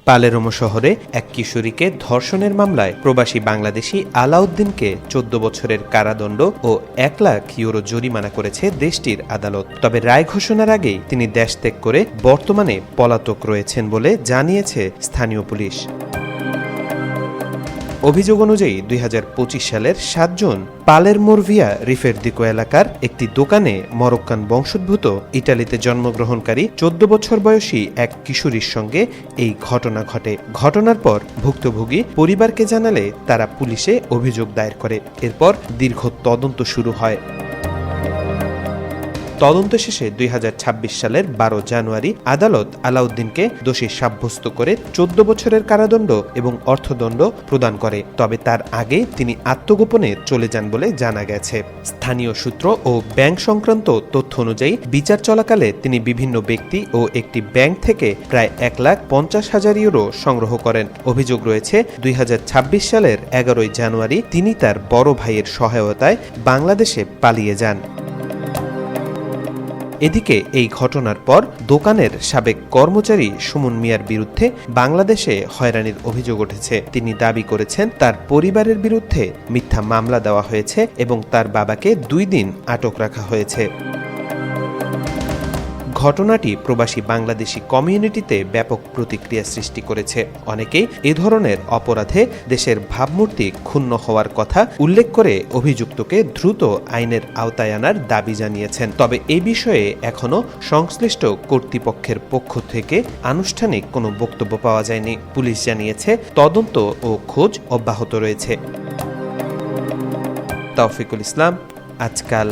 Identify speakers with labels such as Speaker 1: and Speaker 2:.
Speaker 1: Palermo শহরে এক কিশোরীকে ধর্ষণের মামলায় প্রবাসী বাংলাদেশি আলাউদ্দিনকে ১৪ বছরের কারাদণ্ড ও ১ লাখ ইউরো জরিমানা করেছে দেশটির আদালত। তবে রায় ঘোষণার আগেই তিনি দেশ ত্যাগ করে বর্তমানে পলাতক রয়েছেন বলে জানিয়েছে স্থানীয় পুলিশ। অভিযোগ অনুযায়ী ২০২৫ সালের ৭ জুন পালেরমোর ভিয়া রিফেরদিকো এলাকার একটি দোকানে মরক্কান বংশোদ্ভূত ইটালিতে জন্মগ্রহণকারী ১৪ বছর বয়সী এক কিশোরীর সঙ্গে এই ঘটনা ঘটে। ঘটনার পর ভুক্তভোগী পরিবারকে জানালে তারা পুলিশে অভিযোগ দায়ের করে। এরপর দীর্ঘ তদন্ত শুরু হয়। তদন্ত শেষে ২০২৬ সালের ১২ জানুয়ারি আদালত আলাউদ্দিনকে দোষী সাব্যস্ত করে ১৪ বছরের কারাদণ্ড এবং অর্থদণ্ড প্রদান করে। তবে তার আগে তিনি আত্মগোপনে চলে যান বলে জানা গেছে। স্থানীয় সূত্র ও ব্যাংক সংক্রান্ত তথ্য অনুযায়ী বিচার চলাকালে তিনি বিভিন্ন ব্যক্তি ও একটি ব্যাংক থেকে প্রায় ১,৫০,০০০ ইউরো সংগ্রহ করেন। অভিযোগ রয়েছে ২০২৬ সালের ১১ জানুয়ারি তিনি তার বড় ভাইয়ের সহায়তায় বাংলাদেশে পালিয়ে যান। এদিকে এই ঘটনার পর দোকানের সাবেক কর্মচারী সুমন মিয়ার বিরুদ্ধে বাংলাদেশে হয়রানির অভিযোগ উঠেছে। তিনি দাবি করেছেন তার পরিবারের বিরুদ্ধে মিথ্যা মামলা দেওয়া হয়েছে এবং তার বাবাকে ২ দিন আটক রাখা হয়েছে। ঘটনাটি প্রবাসী বাংলাদেশি কমিউনিটিতে ব্যাপক প্রতিক্রিয়া সৃষ্টি করেছে। অনেকেই এ ধরনের অপরাধে দেশের ভাবমূর্তি ক্ষুণ্ণ হওয়ার কথা উল্লেখ করে অভিযুক্তকে দ্রুত আইনের আওতায় আনার দাবি জানিয়েছেন। তবে এ বিষয়ে এখনও সংশ্লিষ্ট কর্তৃপক্ষের পক্ষ থেকে আনুষ্ঠানিক কোনো বক্তব্য পাওয়া যায়নি। পুলিশ জানিয়েছে তদন্ত ও খোঁজ অব্যাহত রয়েছে। তাওফিকুল ইসলাম, আজকাল।